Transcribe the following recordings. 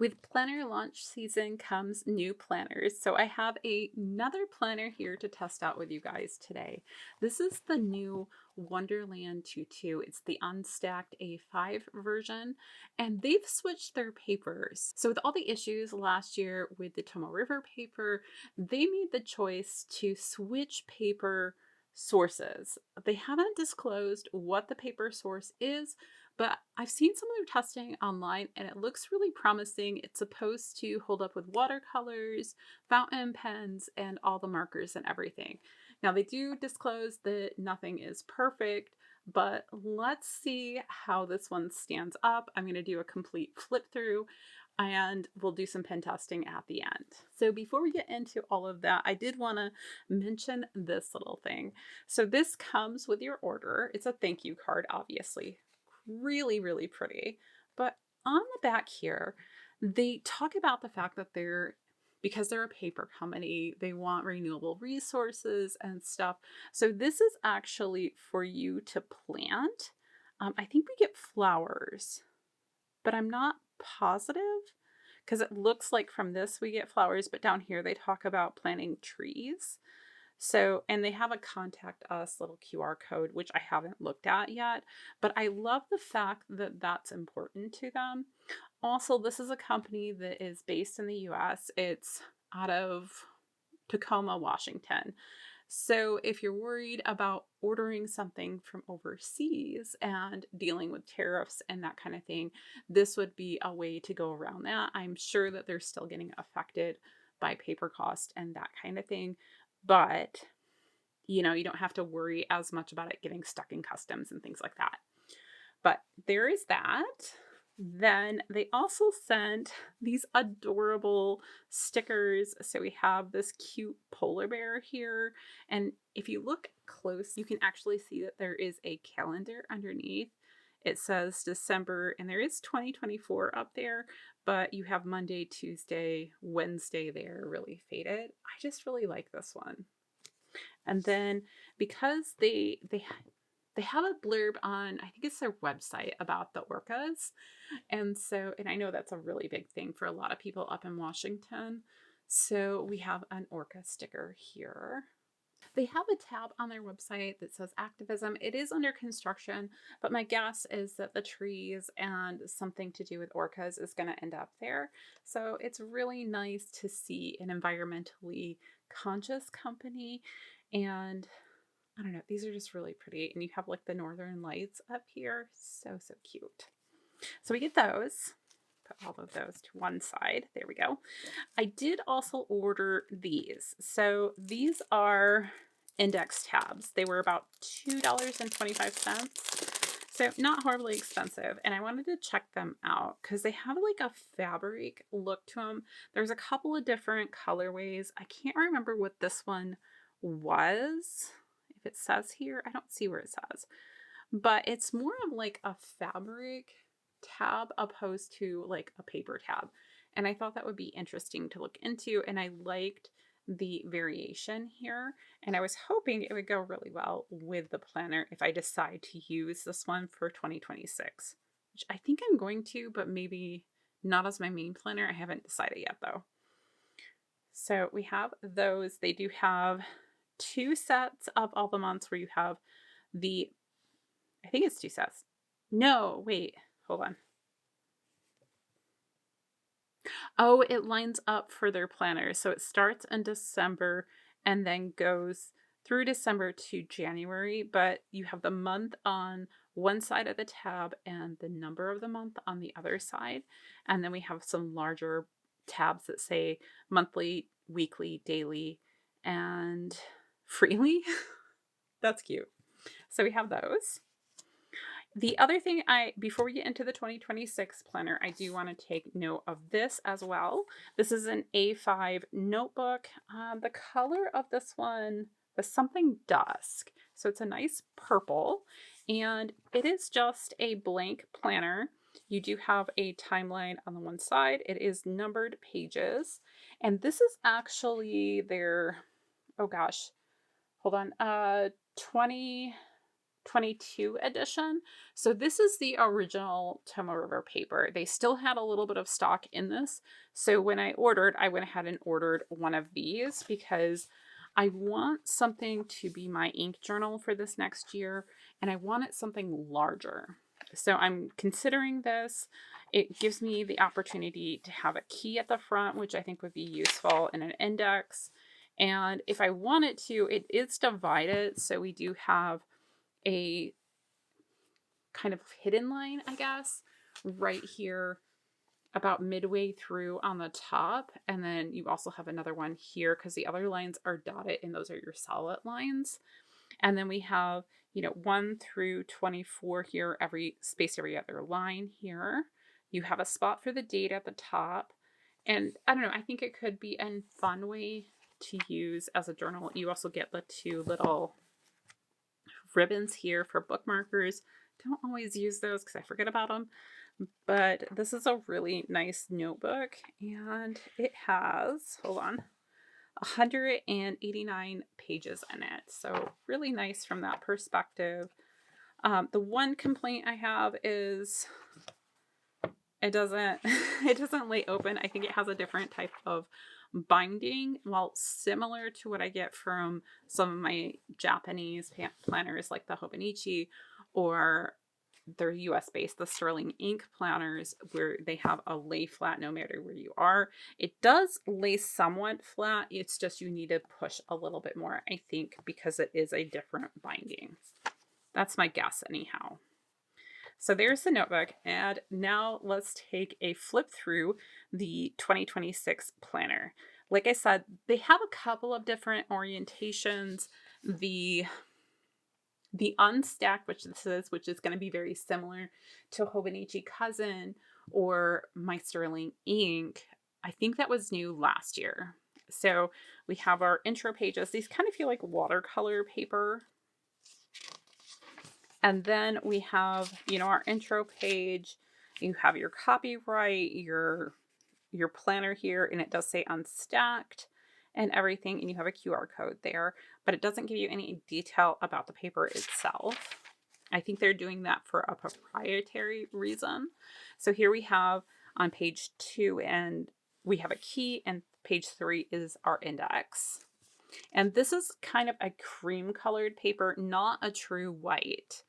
With planner launch season comes new planners. So I have another planner here to test out with you guys today. This is the new Wonderland Tutu. It's the unstacked A5 version, and they've switched their papers. So with all the issues last year with the Tomoe River paper, they made the choice to switch paper sources. They haven't disclosed what the paper source is, but I've seen some of their testing online and it looks really promising. It's supposed to hold up with watercolors, fountain pens, and all the markers and everything. Now, they do disclose that nothing is perfect, but let's see how this one stands up. I'm going to do a complete flip through and we'll do some pen testing at the end. So before we get into all of that, I did want to mention this little thing. So this comes with your order. It's a thank you card, obviously. Really, really pretty. But on the back here, they talk about the fact that because they're a paper company, they want renewable resources and stuff. So this is actually for you to plant. I think we get flowers, but I'm not positive because it looks like from this we get flowers, but down here they talk about planting trees. So, and they have a contact us little QR code, which I haven't looked at yet, but I love the fact that that's important to them. Also, this is a company that is based in the US. It's out of Tacoma, Washington. So, if you're worried about ordering something from overseas and dealing with tariffs and that kind of thing, this would be a way to go around that. I'm sure that they're still getting affected by paper cost and that kind of thing, but you don't have to worry as much about it getting stuck in customs and things like that. But there is that. Then they also sent these adorable stickers. So we have this cute polar bear here. And if you look close, you can actually see that there is a calendar underneath. It says December, and there is 2024 up there, but you have Monday, Tuesday, Wednesday there really faded. I just really like this one. And then because they have a blurb on, I think it's their website about the orcas. And I know that's a really big thing for a lot of people up in Washington. So we have an orca sticker here. They have a tab on their website that says activism. It is under construction, but my guess is that the trees and something to do with orcas is going to end up there. So it's really nice to see an environmentally conscious company. And I don't know, these are just really pretty. And you have like the northern lights up here. So, so cute. So we get those. Put all of those to one side. There we go. I did also order these. So these are index tabs. They were about $2.25. So not horribly expensive. And I wanted to check them out because they have like a fabric look to them. There's a couple of different colorways. I can't remember what this one was. If it says here, I don't see where it says. But it's more of like a fabric tab opposed to like a paper tab. And I thought that would be interesting to look into. And I liked the variation here. And I was hoping it would go really well with the planner if I decide to use this one for 2026, which I think I'm going to, but maybe not as my main planner. I haven't decided yet though. So we have those. They do have 2 sets of all the months where you have I think it's 2 sets. No, wait. Hold on. Oh, it lines up for their planners. So it starts in December and then goes through December to January, but you have the month on one side of the tab and the number of the month on the other side. And then we have some larger tabs that say monthly, weekly, daily, and freely. That's cute. So we have those. The other thing before we get into the 2026 planner, I do want to take note of this as well. This is an A5 notebook. The color of this one was something dusk. So it's a nice purple and it is just a blank planner. You do have a timeline on the one side. It is numbered pages. And this is actually their, oh gosh, hold on, 20 22 edition. So this is the original Tomoe River paper. They still had a little bit of stock in this. So when I ordered, I went ahead and ordered one of these because I want something to be my ink journal for this next year, and I wanted something larger. So I'm considering this. It gives me the opportunity to have a key at the front, which I think would be useful, and an index. And if I wanted to, it is divided. So we do have a kind of hidden line, I guess, right here about midway through on the top. And then you also have another one here because the other lines are dotted and those are your solid lines. And then we have, 1 through 24 here, every other line here. You have a spot for the date at the top. And I don't know, I think it could be a fun way to use as a journal. You also get the 2 little ribbons here for bookmarkers. Don't always use those because I forget about them. But this is a really nice notebook, and it has, hold on, 189 pages in it. So really nice from that perspective. The one complaint I have is it doesn't lay open. I think it has a different type of binding, well, similar to what I get from some of my Japanese planners like the Hobonichi, or they're US based, the Sterling Ink planners, where they have a lay flat no matter where you are. It does lay somewhat flat. It's just you need to push a little bit more, I think, because it is a different binding. That's my guess anyhow. So there's the notebook, and now let's take a flip through the 2026 planner. Like I said, they have a couple of different orientations. The unstacked, which is going to be very similar to Hobonichi Cousin or my Sterling Ink. I think that was new last year. So we have our intro pages. These kind of feel like watercolor paper. And then we have, our intro page. You have your copyright, your planner here, and it does say unstacked and everything, and you have a QR code there, but it doesn't give you any detail about the paper itself. I think they're doing that for a proprietary reason. So here we have on page 2, and we have a key, and page 3 is our index. And this is kind of a cream colored paper, not a true white.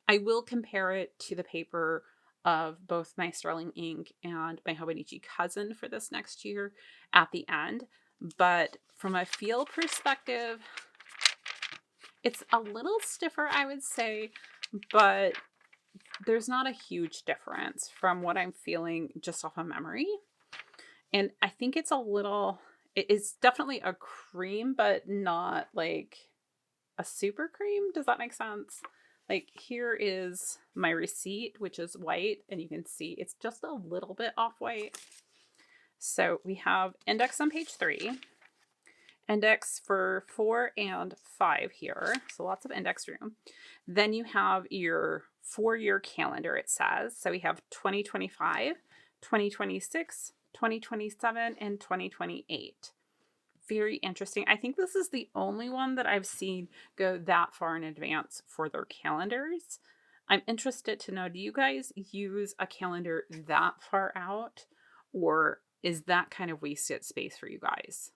I will compare it to the paper of both my Sterling Ink and my Hobonichi Cousin for this next year at the end. But from a feel perspective, it's a little stiffer, I would say, but there's not a huge difference from what I'm feeling just off of memory. And I think it's it's definitely a cream, but not like a super cream. Does that make sense? Like here is my receipt, which is white, and you can see it's just a little bit off white. So we have index on page 3, index for 4 and 5 here. So lots of index room. Then you have your 4-year calendar, it says. So we have 2025, 2026, 2027, and 2028. Very interesting. I think this is the only one that I've seen go that far in advance for their calendars. I'm interested to know, do you guys use a calendar that far out, or is that kind of wasted space for you guys?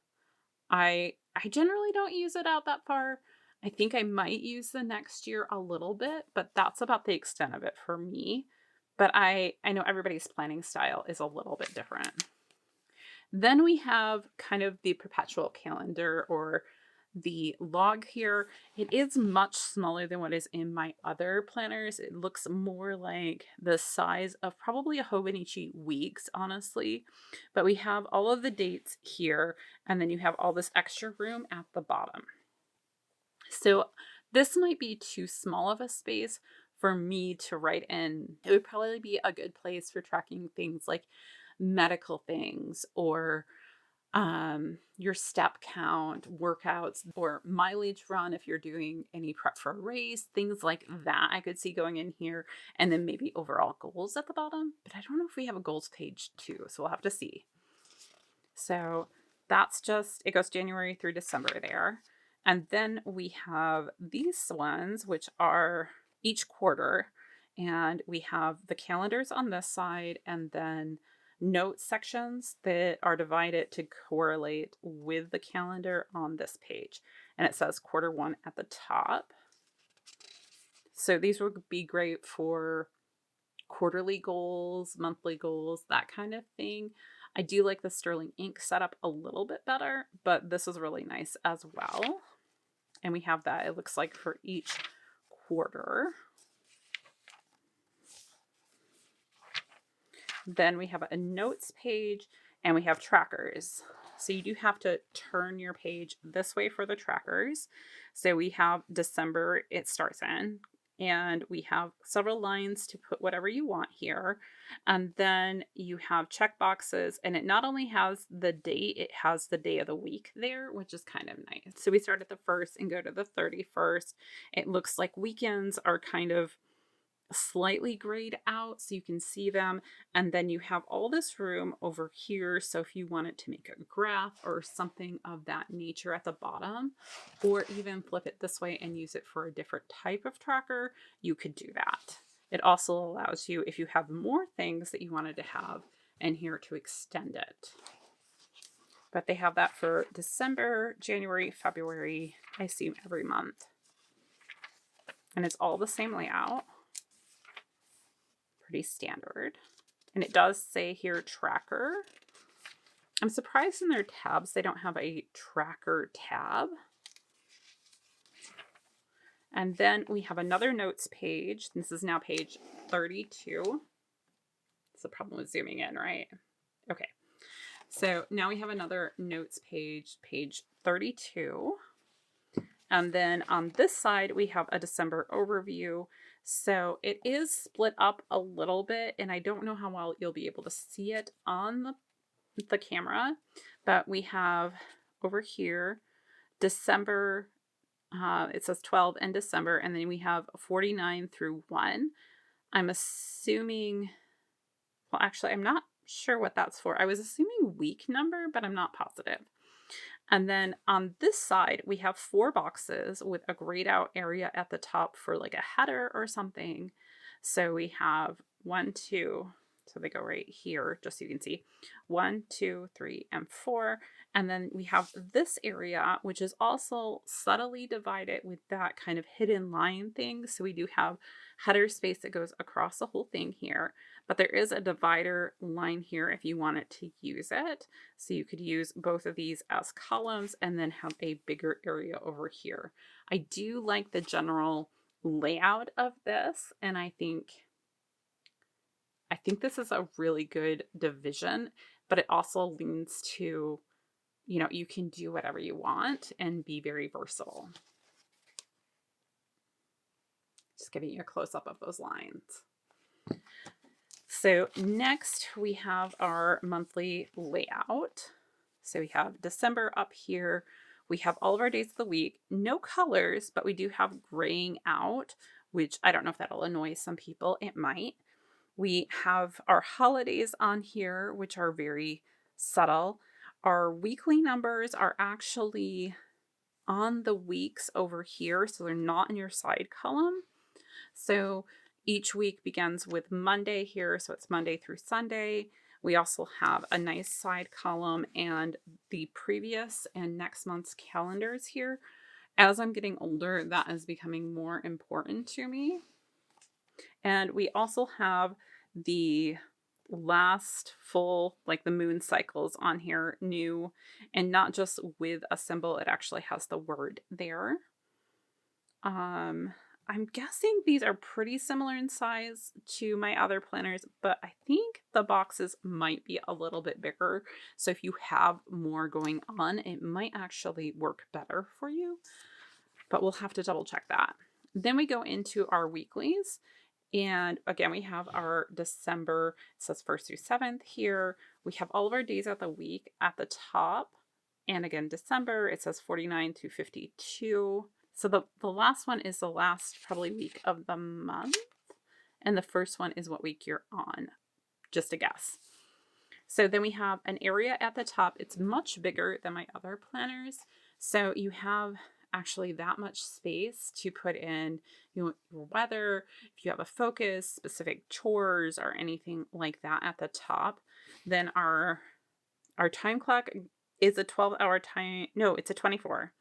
I generally don't use it out that far. I think I might use the next year a little bit, but that's about the extent of it for me. But I know everybody's planning style is a little bit different. Then we have kind of the perpetual calendar, or the log here. It is much smaller than what is in my other planners. It looks more like the size of probably a Hobonichi Weeks, honestly. But we have all of the dates here, and then you have all this extra room at the bottom. So this might be too small of a space for me to write in. It would probably be a good place for tracking things like medical things, or your step count, workouts, or mileage run if you're doing any prep for a race, things like that. I could see going in here, and then maybe overall goals at the bottom. But I don't know if we have a goals page too, so we'll have to see. So that's just, it goes January through December there. And then we have these ones, which are each quarter. And we have the calendars on this side and then note sections that are divided to correlate with the calendar on this page. And it says quarter one at the top. So these would be great for quarterly goals, monthly goals, that kind of thing. I do like the sterling ink setup a little bit better, but this is really nice as well. And we have that, it looks like, for each quarter. Then we have a notes page and we have trackers. So you do have to turn your page this way for the trackers. So we have December, it starts in, and we have several lines to put whatever you want here. And then you have check boxes, and it not only has the date, it has the day of the week there, which is kind of nice. So we start at the 1st and go to the 31st. It looks like weekends are kind of slightly grayed out so you can see them, and then you have all this room over here, so if you wanted to make a graph or something of that nature at the bottom, or even flip it this way and use it for a different type of tracker, you could do that. It also allows you, if you have more things that you wanted to have in here, to extend it. But they have that for December, January, February, I assume every month, and it's all the same layout. Pretty standard. And it does say here tracker. I'm surprised in their tabs they don't have a tracker tab. And then we have another notes page. This is now page 32. It's the problem with zooming in, right? Okay. So now we have another notes page, page 32. And then on this side, we have a December overview. So it is split up a little bit, and I don't know how well you'll be able to see it on the camera, but we have over here, December, it says 12 in December, and then we have 49 through 1. I'm assuming, well, actually, I'm not sure what that's for. I was assuming week number, but I'm not positive. And then on this side, we have 4 boxes with a grayed out area at the top for like a header or something. So we have 1, 2, so they go right here, just so you can see, 1, 2, 3, and 4. And then we have this area, which is also subtly divided with that kind of hidden line thing. So we do have header space that goes across the whole thing here, but there is a divider line here if you wanted to use it. So you could use both of these as columns and then have a bigger area over here. I do like the general layout of this, and I think this is a really good division, but it also leans to, you know, you can do whatever you want and be very versatile. Just giving you a close-up of those lines. So next we have our monthly layout. So we have December up here. We have all of our days of the week, no colors, but we do have graying out, which I don't know if that'll annoy some people. It might. We have our holidays on here, which are very subtle. Our weekly numbers are actually on the weeks over here, so they're not in your side column. So each week begins with Monday here, so it's Monday through Sunday. We also have a nice side column and the previous and next month's calendars here. As I'm getting older, that is becoming more important to me. And we also have the last full, like the moon cycles on here, new, and not just with a symbol, it actually has the word there. I'm guessing these are pretty similar in size to my other planners, but I think the boxes might be a little bit bigger. So if you have more going on, it might actually work better for you, but we'll have to double check that. Then we go into our weeklies. And again, we have our December, it says 1st through 7th here. We have all of our days of the week at the top. And again, December, it says 49 to 52. So the last one is the last probably week of the month. And the first one is what week you're on, just a guess. So then we have an area at the top. It's much bigger than my other planners. So you have actually that much space to put in, your weather, if you have a focus, specific chores, or anything like that at the top, then our time clock is a 12-hour time. No, it's a 24.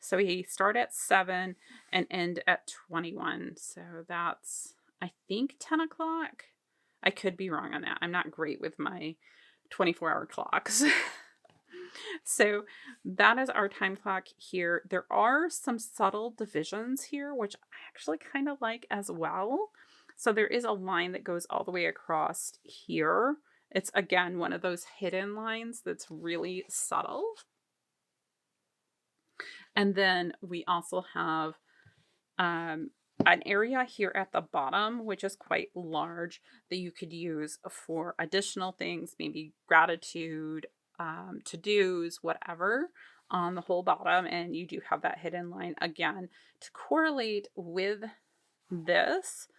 So we start at 7 and end at 21. So that's, I think, 10 o'clock. I could be wrong on that. I'm not great with my 24-hour clocks. So that is our time clock here. There are some subtle divisions here, which I actually kind of like as well. So there is a line that goes all the way across here. It's, again, one of those hidden lines that's really subtle. And then we also have an area here at the bottom, which is quite large, that you could use for additional things, maybe gratitude, to-dos, whatever, on the whole bottom. And you do have that hidden line, again, to correlate with this,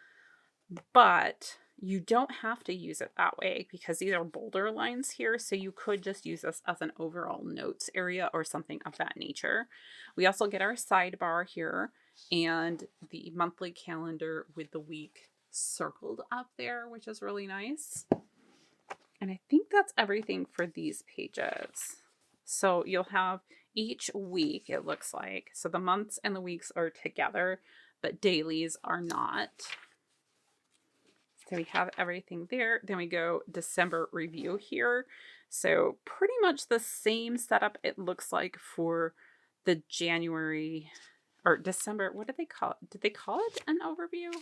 but you don't have to use it that way because these are bolder lines here. So you could just use this as an overall notes area or something of that nature. We also get our sidebar here and the monthly calendar with the week circled up there, which is really nice. And I think that's everything for these pages. So you'll have each week, it looks like. So the months and the weeks are together, but dailies are not. So we have everything there. Then we go December review here. So pretty much the same setup it looks like for the January or December. What did they call it? Did they call it an overview?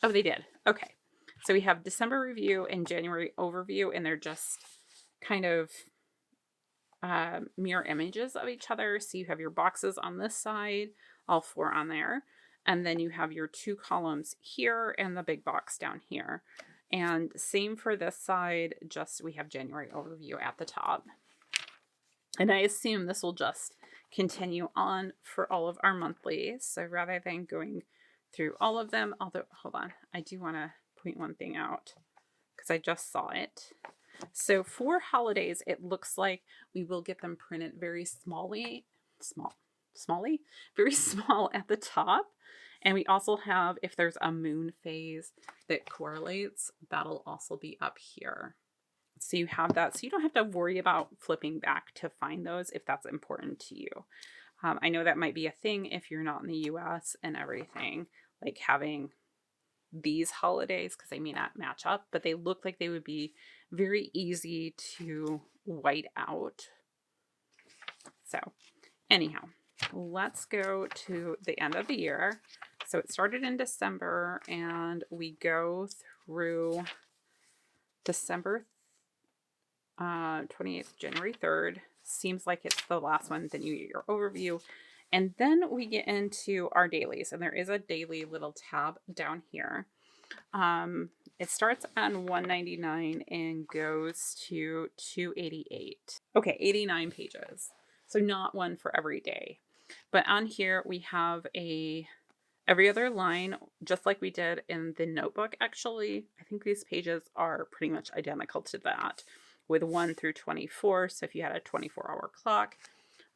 Oh, they did. Okay. So we have December review and January overview, and they're just kind of mirror images of each other. So you have your boxes on this side, all 4 on there. And then you have your 2 columns here and the big box down here. And same for this side, just we have January overview at the top. And I assume this will just continue on for all of our monthlies. So rather than going through all of them, although, hold on, I do want to point one thing out because I just saw it. So for holidays, it looks like we will get them printed very very small at the top. And we also have, if there's a moon phase that correlates, that'll also be up here. So you have that. So you don't have to worry about flipping back to find those if that's important to you. I know that might be a thing if you're not in the US and everything, like having these holidays, because they may not match up, but they look like they would be very easy to white out. So anyhow, let's go to the end of the year. So it started in December and we go through December 28th, January 3rd. Seems like it's the last one. Then you get your overview. And then we get into our dailies. And there is a daily little tab down here. It starts on 199 and goes to 288. Okay, 89 pages. So not one for every day. But on here we have every other line, just like we did in the notebook, actually. I think these pages are pretty much identical to that, with 1 through 24. So if you had a 24-hour clock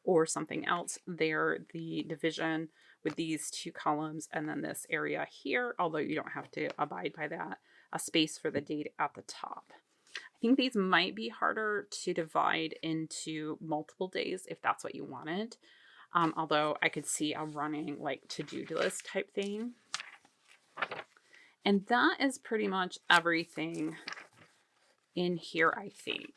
or something else there, the division with these 2 columns and then this area here, although you don't have to abide by that, a space for the date at the top. I think these might be harder to divide into multiple days if that's what you wanted. Although I could see a running like to-do list type thing. And that is pretty much everything in here, I think.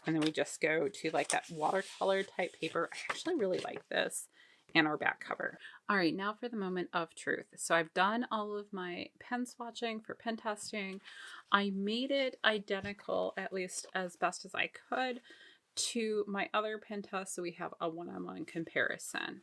And then we just go to like that watercolor type paper. I actually really like this, and our back cover. All right, now for the moment of truth. So I've done all of my pen swatching for pen testing. I made it identical, at least as best as I could, to my other pen test, so we have a one-on-one comparison.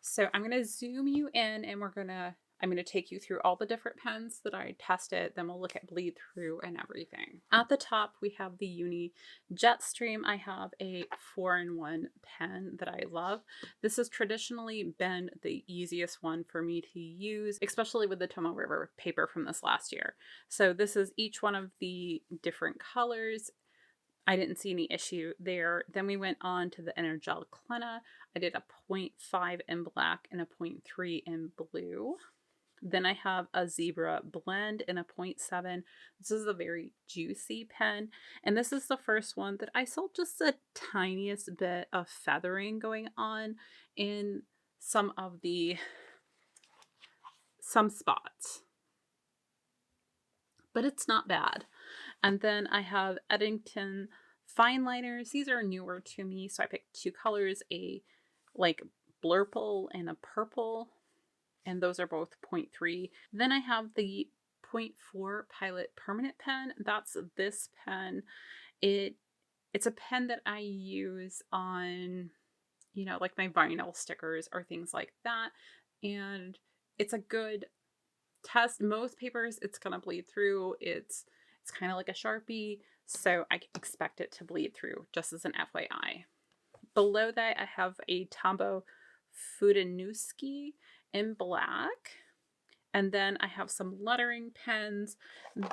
So I'm going to zoom you in and I'm going to take you through all the different pens that I tested. Then we'll look at bleed through and everything. At the top, we have the Uni Jetstream. I have a 4-in-1 pen that I love. This has traditionally been the easiest one for me to use, especially with the Tomoe River paper from this last year. So this is each one of the different colors. I didn't see any issue there. Then we went on to the Energel Clenna. I did a 0.5 in black and a 0.3 in blue. Then I have a Zebra Blend in a 0.7. This is a very juicy pen. And this is the first one that I saw just the tiniest bit of feathering going on in some spots. But it's not bad. And then I have Eddington fine liners. These are newer to me, so I picked two colors, a like blurple and a purple, and those are both 0.3. Then I have the 0.4 Pilot permanent pen. That's this pen. It's a pen that I use on, like my vinyl stickers or things like that, and it's a good test. Most papers it's gonna bleed through. It's kind of like a Sharpie, so I expect it to bleed through, just as an FYI. Below that, I have a Tombow Fudanuski in black. And then I have some lettering pens.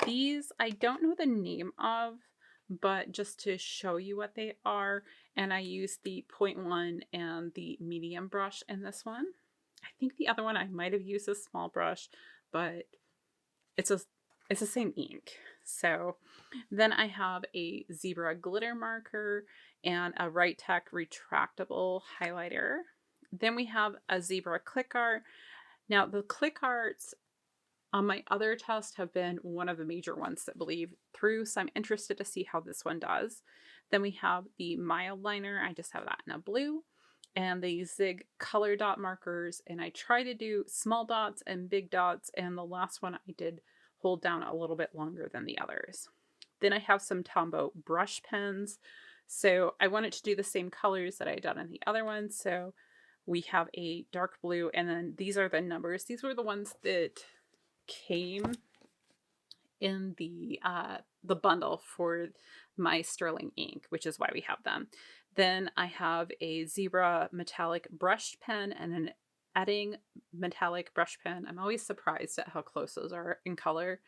These I don't know the name of, but just to show you what they are. And I use the 0.1 and the medium brush in this one. I think the other one I might have used a small brush, but it's the same ink. So then I have a Zebra glitter marker and a Right Tech retractable highlighter. Then we have a Zebra click art. Now the click arts on my other test have been one of the major ones that bleed through, so I'm interested to see how this one does. Then we have the mild liner. I just have that in a blue. And the Zig color dot markers, and I try to do small dots and big dots, and the last one I did hold down a little bit longer than the others. Then I have some Tombow brush pens. So I wanted to do the same colors that I had done in the other one. So we have a dark blue, and then these are the numbers. These were the ones that came in the bundle for my sterling ink, which is why we have them. Then I have a Zebra metallic brushed pen and an Edding metallic brush pen. I'm always surprised at how close those are in color.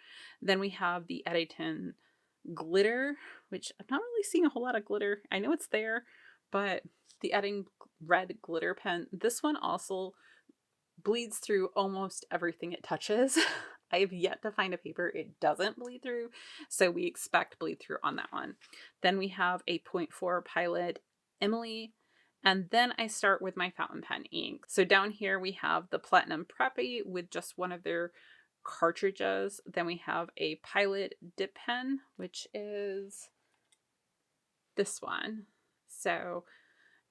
Then we have the Eddington glitter, which I'm not really seeing a whole lot of glitter. I know it's there, but the Edding red glitter pen, this one also bleeds through almost everything it touches. I have yet to find a paper it doesn't bleed through, so we expect bleed through on that one. Then we have a 0.4 Pilot Emily, and then I start with my fountain pen ink. So down here we have the Platinum Preppy with just one of their cartridges. Then we have a Pilot dip pen, which is this one. So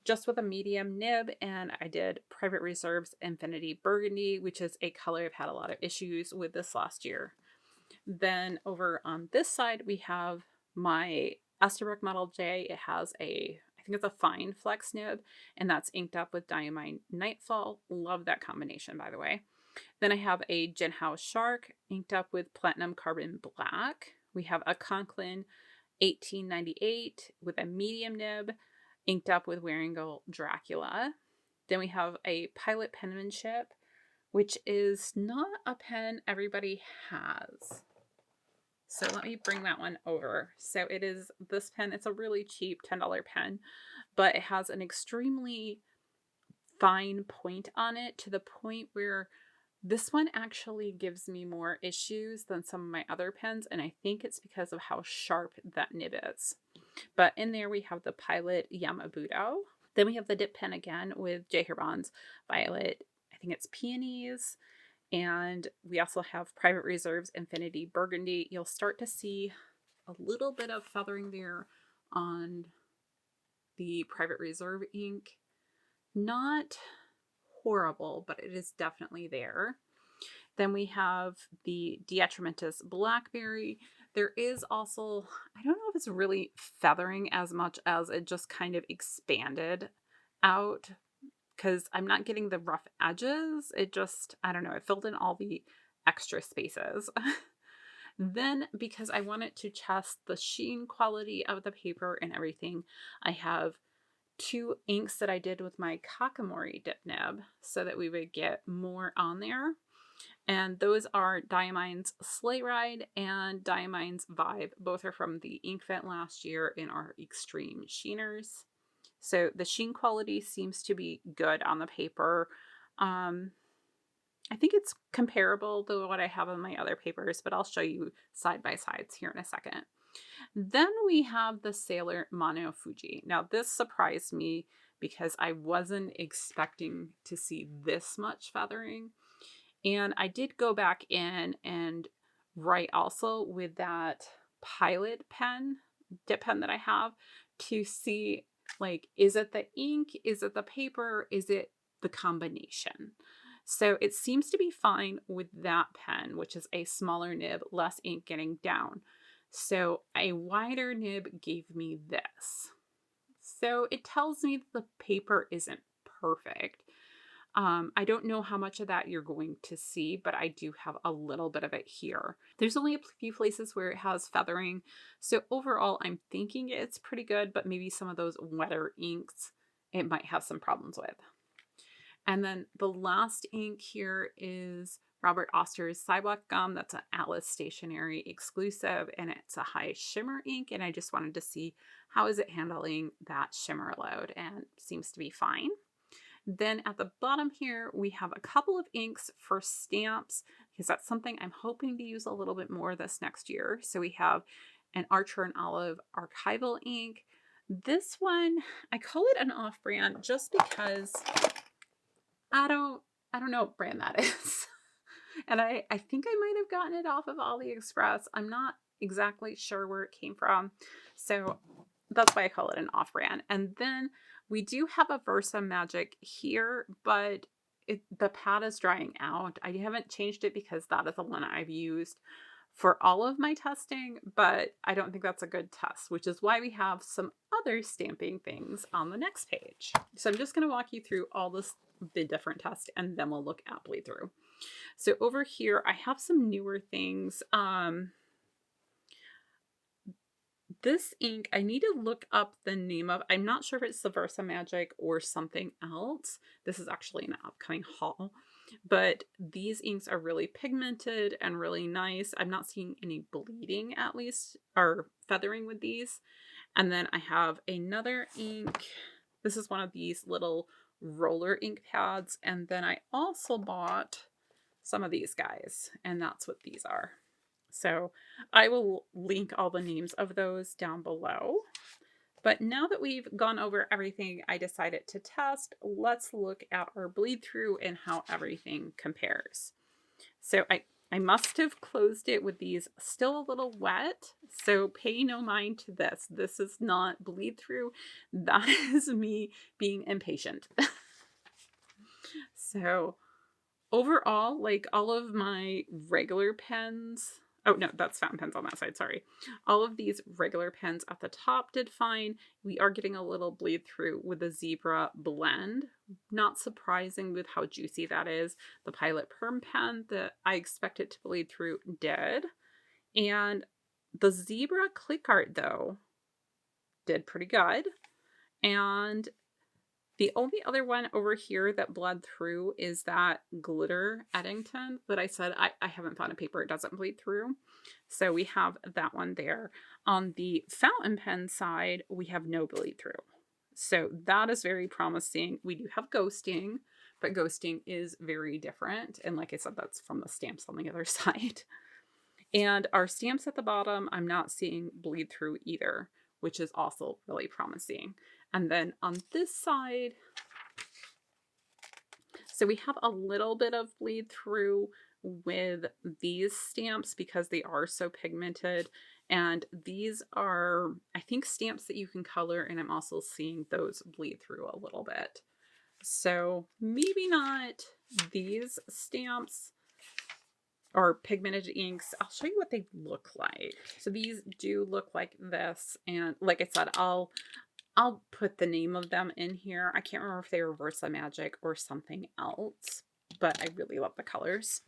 just with a medium nib, and I did Private Reserve's Infinity Burgundy, which is a color I've had a lot of issues with this last year. Then over on this side, we have my Esterbrook Model J. It has I think it's a fine flex nib, and that's inked up with Diamine Nightfall. Love that combination, by the way. Then I have a Jinhao Shark inked up with Platinum Carbon Black. We have a Conklin 1898 with a medium nib, inked up with Waringal Dracula. Then we have a Pilot Penmanship, which is not a pen everybody has. So let me bring that one over. So it is this pen. It's a really cheap $10 pen, but it has an extremely fine point on it, to the point where this one actually gives me more issues than some of my other pens, and I think it's because of how sharp that nib is. But in there we have the Pilot Yamabudo. Then we have the dip pen again with J. Herbon's Violet, I think it's Peonies. And we also have Private Reserve's Infinity Burgundy. You'll start to see a little bit of feathering there on the Private Reserve ink. Not horrible, but it is definitely there. Then we have the Diatramentus Blackberry. There is also, I don't know if it's really feathering as much as it just kind of expanded out, because I'm not getting the rough edges. It just, I don't know, it filled in all the extra spaces. Then, because I wanted to test the sheen quality of the paper and everything, I have two inks that I did with my Kakamori dip nib so that we would get more on there. And those are Diamine's Sleigh Ride and Diamine's Vibe. Both are from the ink event last year and are extreme sheeners. So the sheen quality seems to be good on the paper. I think it's comparable to what I have on my other papers, but I'll show you side by sides here in a second. Then we have the Sailor Mono Fuji. Now this surprised me because I wasn't expecting to see this much feathering. And I did go back in and write also with that Pilot pen, dip pen that I have, to see, like, is it the ink? Is it the paper? Is it the combination? So it seems to be fine with that pen, which is a smaller nib, less ink getting down. So a wider nib gave me this. So it tells me that the paper isn't perfect. I don't know how much of that you're going to see, but I do have a little bit of it here. There's only a few places where it has feathering. So overall, I'm thinking it's pretty good, but maybe some of those wetter inks, it might have some problems with. And then the last ink here is Robert Oster's Sidewalk Gum. That's an Atlas Stationery exclusive, and it's a high shimmer ink. And I just wanted to see how is it handling that shimmer load, and seems to be fine. Then at the bottom here, we have a couple of inks for stamps, because that's something I'm hoping to use a little bit more this next year. So we have an Archer and Olive archival ink. This one, I call it an off-brand just because I don't know what brand that is. And I think I might have gotten it off of AliExpress. I'm not exactly sure where it came from. So that's why I call it an off-brand. And then we do have a Versa Magic here, but the pad is drying out. I haven't changed it because that is the one I've used for all of my testing, but I don't think that's a good test, which is why we have some other stamping things on the next page. So I'm just going to walk you through all the different tests, and then we'll look at bleed through. So over here, I have some newer things. This ink, I need to look up the name of. I'm not sure if it's the Versa Magic or something else. This is actually an upcoming haul. But these inks are really pigmented and really nice. I'm not seeing any bleeding, at least, or feathering with these. And then I have another ink. This is one of these little roller ink pads. And then I also bought some of these guys, and that's what these are. So I will link all the names of those down below. But now that we've gone over everything I decided to test, let's look at our bleed through and how everything compares. So I must have closed it with these still a little wet, so pay no mind to this. This is not bleed through. That is me being impatient. So overall, like all of my regular pens, oh no, that's fountain pens on that side, sorry. All of these regular pens at the top did fine. We are getting a little bleed through with the Zebra Blend. Not surprising with how juicy that is. The Pilot Perm pen that I expected to bleed through did. And the Zebra Click Art, though, did pretty good. And the only other one over here that bled through is that Glitter Eddington that I said I haven't found a paper it doesn't bleed through. So we have that one there. On the fountain pen side, we have no bleed through. So that is very promising. We do have ghosting, but ghosting is very different. And like I said, that's from the stamps on the other side. And our stamps at the bottom, I'm not seeing bleed through either, which is also really promising. And then on this side, so we have a little bit of bleed through with these stamps because they are so pigmented. And these are, I think, stamps that you can color, and I'm also seeing those bleed through a little bit. So maybe not these stamps or pigmented inks. I'll show you what they look like. So these do look like this. And like I said, I'll put the name of them in here. I can't remember if they were Versa Magic or something else, but I really love the colors.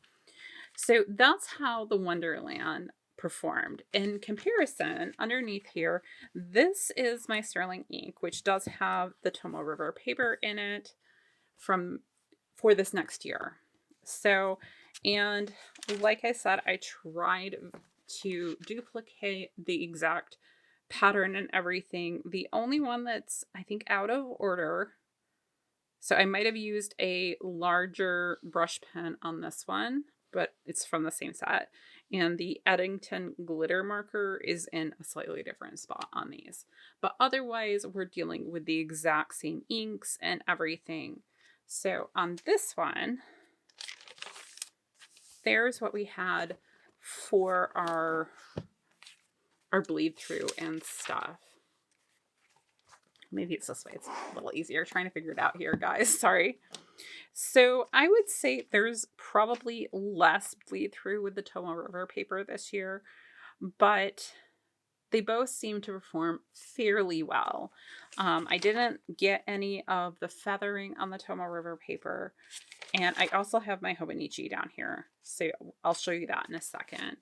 So that's how the Wonderland performed. In comparison, underneath here, this is my Sterling ink, which does have the Tomoe River paper in it for this next year. So And like I said, I tried to duplicate the exact pattern and everything. The only one that's, I think, out of order, so I might have used a larger brush pen on this one, but it's from the same set. And the Eddington glitter marker is in a slightly different spot on these. But otherwise, we're dealing with the exact same inks and everything. So on this one, there's what we had for our bleed through and stuff. Maybe it's this way. It's a little easier trying to figure it out here, guys. Sorry. So I would say there's probably less bleed through with the Tomoe River paper this year, but they both seem to perform fairly well. I didn't get any of the feathering on the Tomoe River paper, and I also have my Hobonichi down here, so I'll show you that in a second.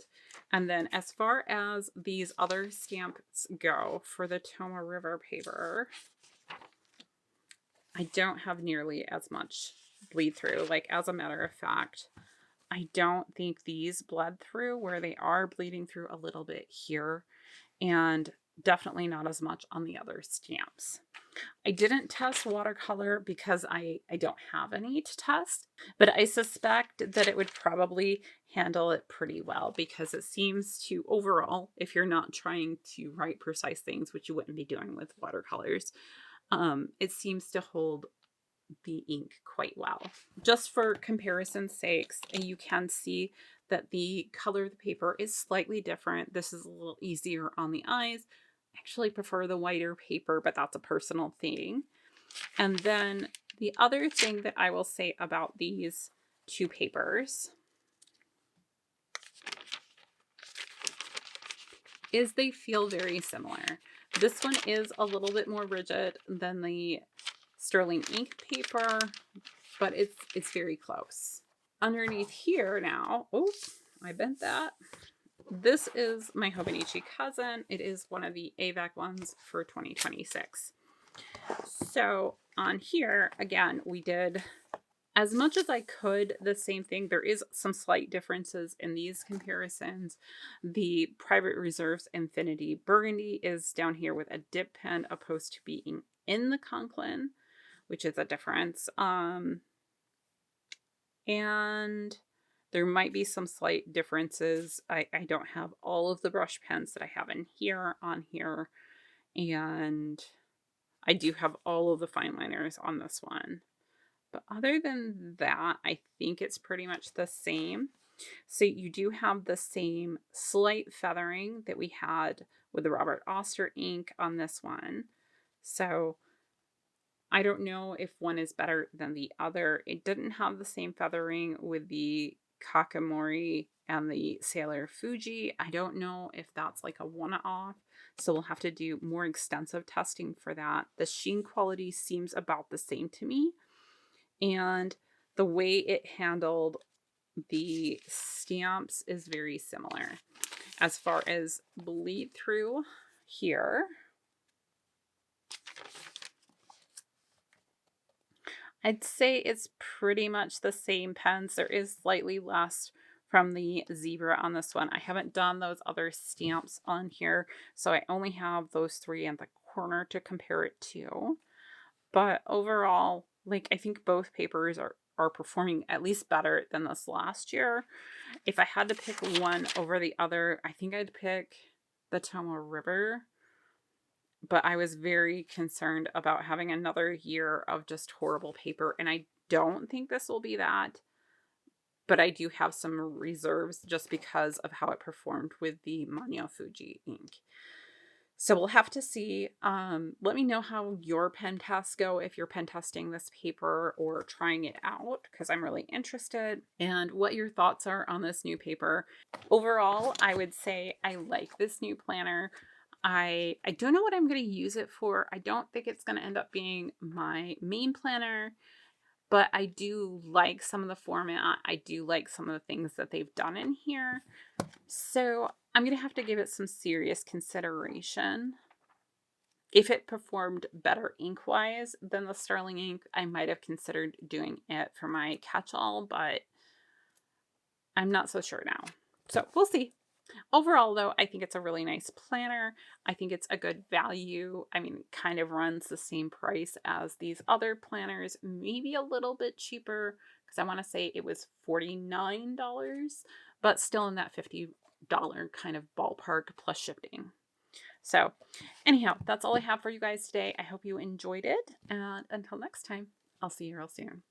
And then as far as these other stamps go for the Tomoe River paper, I don't have nearly as much bleed through. Like, as a matter of fact, I don't think these bled through where they are bleeding through a little bit here, and definitely not as much on the other stamps. I didn't test watercolor because I don't have any to test, but I suspect that it would probably handle it pretty well because it seems to, overall, if you're not trying to write precise things, which you wouldn't be doing with watercolors, it seems to hold the ink quite well. Just for comparison's sakes, you can see that the color of the paper is slightly different. This is a little easier on the eyes. I actually prefer the whiter paper, but that's a personal thing. And then the other thing that I will say about these two papers is they feel very similar. This one is a little bit more rigid than the sterling ink paper, but it's very close. Underneath here now, oops, I bent that. This is my Hobonichi Cousin. It is one of the AVAC ones for 2026. So on here, again, we did as much as I could the same thing. There is some slight differences in these comparisons. The Private Reserves Infinity Burgundy is down here with a dip pen opposed to being in the Conklin, which is a difference. And there might be some slight differences. I don't have all of the brush pens that I have in here on here. And I do have all of the fine liners on this one. But other than that, I think it's pretty much the same. So you do have the same slight feathering that we had with the Robert Oster ink on this one. So I don't know if one is better than the other. It didn't have the same feathering with the Kakamori and the Sailor Fuji. I don't know if that's like a one-off, so we'll have to do more extensive testing for that. The sheen quality seems about the same to me, and the way it handled the stamps is very similar. As far as bleed through here, I'd say it's pretty much the same pens. There is slightly less from the zebra on this one. I haven't done those other stamps on here, so I only have those three in the corner to compare it to. But overall, like, I think both papers are performing at least better than this last year. If I had to pick one over the other, I think I'd pick the Tomoe River. But I was very concerned about having another year of just horrible paper, and I don't think this will be that. But I do have some reserves just because of how it performed with the Manyo Fuji ink. So we'll have to see. Let me know how your pen tests go if you're pen testing this paper or trying it out, because I'm really interested, and what your thoughts are on this new paper. Overall, I would say I like this new planner. I don't know what I'm going to use it for. I don't think it's going to end up being my main planner, but I do like some of the format. I do like some of the things that they've done in here. So I'm going to have to give it some serious consideration. If it performed better ink-wise than the Sterling ink, I might have considered doing it for my catch-all, but I'm not so sure now. So we'll see. Overall, though, I think it's a really nice planner. I think it's a good value. I mean, it kind of runs the same price as these other planners, maybe a little bit cheaper because I want to say it was $49, but still in that $50 kind of ballpark plus shipping. So, anyhow, that's all I have for you guys today. I hope you enjoyed it. And until next time, I'll see you real soon.